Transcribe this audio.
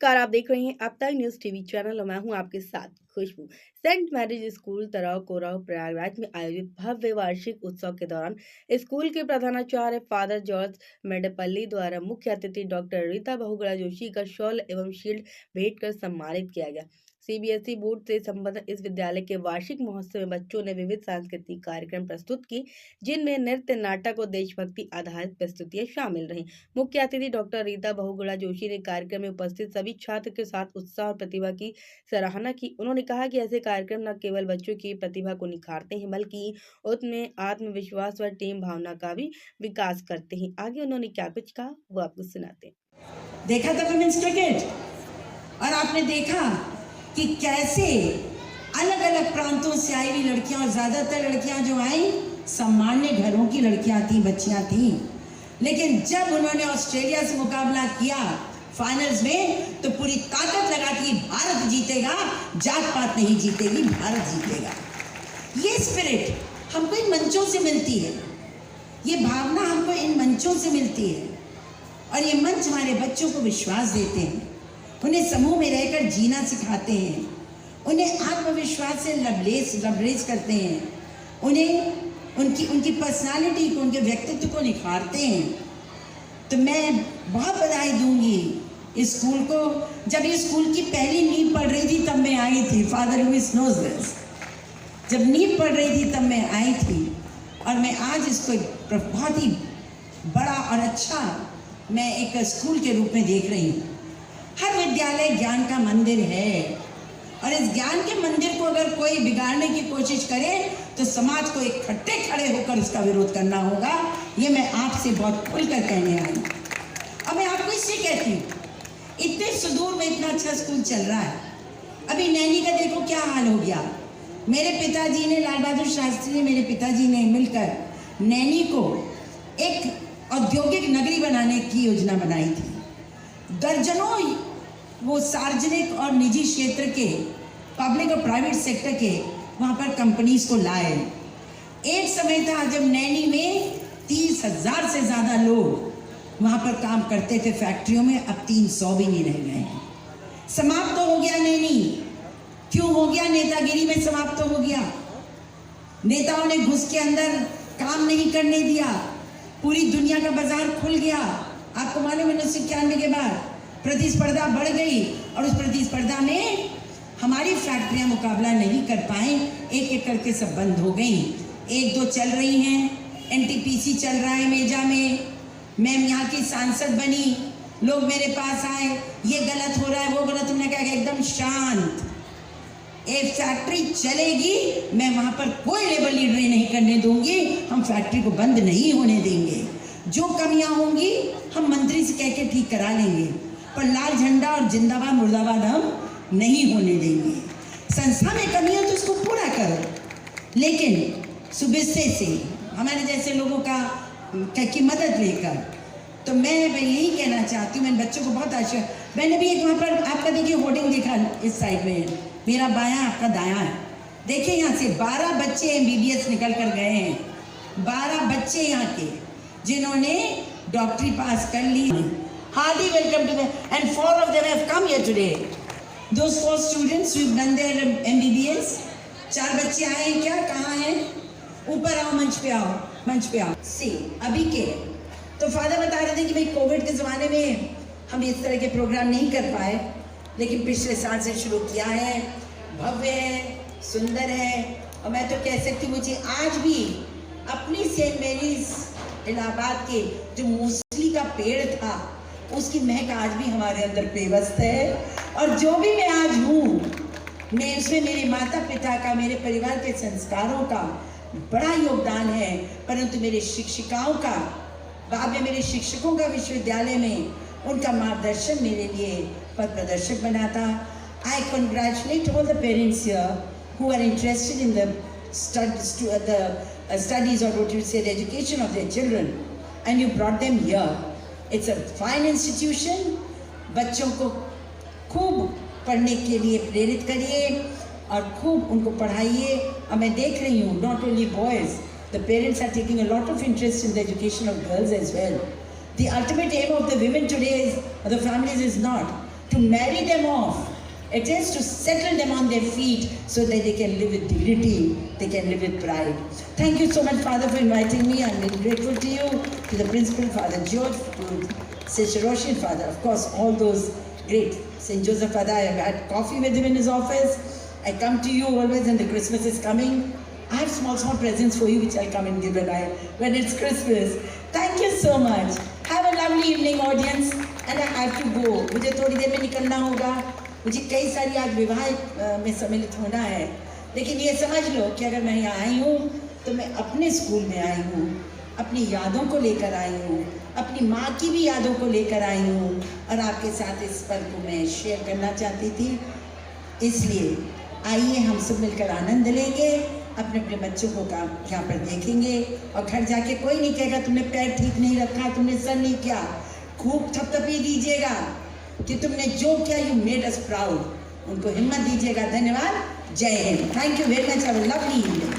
नमस्कार, आप देख रहे हैं अब तक न्यूज़ टीवी चैनल और मैं हूं आपके साथ खुशबू। सेंट मैरिज स्कूल तराव कोराव प्रयागराज में आयोजित भव्य वार्षिक उत्सव के दौरान स्कूल के प्रधानाचार्य फादर जॉर्ज मेडेपल्ली द्वारा मुख्य अतिथि डॉक्टर रीता बहुगुणा जोशी का शॉल एवं शील्ड भेंट कर सम्मानित किया गया। सीबीएसई बोर्ड से संबद्ध इस विद्यालय के वार्षिक महोत्सव में बच्चों ने विविध सांस्कृतिक कार्यक्रम प्रस्तुत की, जिनमें नृत्य, नाटक और देशभक्ति आधारित प्रस्तुतियां शामिल रहीं। मुख्य अतिथि डॉक्टर रीता बहुगुणा जोशी ने कार्यक्रम में उपस्थित सभी छात्र के साथ उत्साह और प्रतिभा की सराहना की। उन्होंने कहा कि ऐसे कार्यक्रम न केवल बच्चों की प्रतिभा को निखारते हैं, बल्कि उनमें आत्मविश्वास व टीम भावना का भी विकास करते हैं। आगे उन्होंने क्या कुछ कहा वो आपको सुनाते हैं। देखा था वुमेन्स क्रिकेट और आपने देखा कि कैसे अलग अलग प्रांतों से आई हुई लड़कियां, और ज्यादातर लड़कियां जो आई सामान्य घरों की लड़कियां थी, बच्चियां थी। लेकिन जब उन्होंने ऑस्ट्रेलिया से मुकाबला किया फाइनल्स में, तो पूरी ताकत लगा कि भारत जीतेगा, जात पात नहीं जीतेगी, भारत जीतेगा। ये स्पिरिट हमको इन मंचों से मिलती है, ये भावना हमको इन मंचों से मिलती है, और ये मंच हमारे बच्चों को विश्वास देते हैं, उन्हें समूह में रहकर जीना सिखाते हैं, उन्हें आत्मविश्वास से लबरेज करते हैं, उन्हें उनकी पर्सनालिटी को, उनके व्यक्तित्व को निखारते हैं। तो मैं बहुत बधाई दूंगी इस स्कूल को। जब ये स्कूल की पहली नींव पड़ रही थी तब मैं आई थी, फादर लुइस नोज दिस। जब नींव पड़ रही थी तब मैं आई थी, और मैं आज इसको बहुत ही बड़ा और अच्छा मैं एक स्कूल के रूप में देख रही हूँ। हर विद्यालय ज्ञान का मंदिर है, और इस ज्ञान के मंदिर को अगर कोई बिगाड़ने की कोशिश करे तो समाज को इकट्ठे खड़े होकर उसका विरोध करना होगा। ये मैं आपसे बहुत खुलकर कहने आई हूँ। अब मैं आपको इसलिए कहती हूँ, इतने सुदूर में इतना अच्छा स्कूल चल रहा है। अभी नैनी का देखो क्या हाल हो गया। मेरे पिताजी ने, लाल बहादुर शास्त्री ने, मेरे पिताजी ने मिलकर नैनी को एक औद्योगिक नगरी बनाने की योजना बनाई थी। दर्जनों वो सार्वजनिक और निजी क्षेत्र के, पब्लिक और प्राइवेट सेक्टर के वहाँ पर कंपनीज को लाए। एक समय था जब नैनी में 30,000 से ज़्यादा लोग वहाँ पर काम करते थे फैक्ट्रियों में, अब 300 भी नहीं रह गए हैं। समाप्त तो हो गया नैनी। क्यों हो गया? नेतागिरी में समाप्त हो गया। नेताओं ने घुस के अंदर काम नहीं करने दिया, पूरी दुनिया का बाजार खुल गया। आपको मालूम है 1991 के बाद प्रतिस्पर्धा बढ़ गई, और उस प्रतिस्पर्धा में हमारी फैक्ट्रियां मुकाबला नहीं कर पाए, एक एक करके सब बंद हो गई। एक दो चल रही हैं, एनटीपीसी चल रहा है मेजा में, मैं यहाँ की सांसद बनी, लोग मेरे पास आए, ये गलत हो रहा है, वो गलत। तुमने कहा एकदम शांत, एक फैक्ट्री चलेगी, मैं वहाँ पर कोई लेबर लीडरी नहीं करने दूंगी, हम फैक्ट्री को बंद नहीं होने देंगे। जो कमियां होंगी हम मंत्री से कह के ठीक करा लेंगे, पर लाल झंडा और जिंदाबाद मुर्दाबाद हम नहीं होने देंगे। संस्था में कमी हो तो उसको पूरा करो, लेकिन सुबह से हमारे जैसे लोगों की मदद लेकर। तो मैं यही कहना चाहती हूँ, मैंने बच्चों को बहुत आशीर्वाद, मैंने भी एक वहाँ पर आपका देखिए होर्डिंग देखा, इस साइड में मेरा बायां आपका दायां है, देखिए यहाँ से 12 बच्चे MBBS निकल कर गए हैं। 12 बच्चे यहाँ के जिन्होंने डॉक्टरी पास कर ली। Hearty welcome to them, and 4 of them have come here today. Those 4 students who've done their MBBS. 4 बच्चे आए हैं क्या? कहाँ हैं? ऊपर आओ, मंच पे आओ, मंच पे आओ। सी अभी के तो फादर बता रहे थे कि भाई कोविड के ज़माने में हम इस तरह के प्रोग्राम नहीं कर पाए, लेकिन पिछले साल से शुरू किया है। भव्य है, सुंदर है, और मैं तो कह सकती हूँ मुझे आज भी अपनी सेंट मेरीज इलाहाबाद के जो मूसली का पेड़ था उसकी महक आज भी हमारे अंदर पेवस्त है। और जो भी मैं आज हूँ, मैं उसमें मेरे माता पिता का, मेरे परिवार के संस्कारों का बड़ा योगदान है, परंतु मेरे शिक्षिकाओं का, बाद में मेरे शिक्षकों का विश्वविद्यालय में उनका मार्गदर्शन मेरे लिए पथ प्रदर्शक बना था। I congratulate all the parents here who are interested in the studies, or what you say, the education of their children, and you brought them here. It's a fine institution. बच्चों को खूब पढ़ने के लिए प्रेरित करिए और खूब उनको पढ़ाइए। और मैं देख रही हूँ, not only boys, the parents are taking a lot of interest in the education of girls as well. The ultimate aim of the women today is, or the families, is not to marry them off. It is to settle them on their feet so that they can live with dignity, they can live with pride. Thank you so much, Father, for inviting me. I'm very grateful to you, to the principal, Father George, to Sister Roshan, Father, of course, all those great. St. Joseph, Father, I have had coffee with him in his office. I come to you always, and the Christmas is coming. I have small presents for you which I'll come and give when it's Christmas. Thank you so much. Have a lovely evening, audience. And I have to go. मुझे थोड़ी देर में निकलना होगा. मुझे कई सारी आज विवाह में सम्मिलित होना है. लेकिन ये समझ लो कि अगर मैं यहाँ आई हूँ तो मैं अपने स्कूल में आई हूँ, अपनी यादों को लेकर आई हूँ, अपनी माँ की भी यादों को लेकर आई हूँ, और आपके साथ इस पल को मैं शेयर करना चाहती थी. इसलिए आइए हम सब मिलकर आनंद लेंगे, अपने अपने बच्चों को काम यहाँ पर देखेंगे, और घर जाके कोई नहीं कहेगा तुमने पैर ठीक नहीं रखा, तुमने सर नहीं किया. खूब थपथपी दीजिएगा कि तुमने जो किया, यू मेड अस प्राउड. उनको हिम्मत दीजिएगा. धन्यवाद. जय Hind. Thank you very much. Have a lovely evening.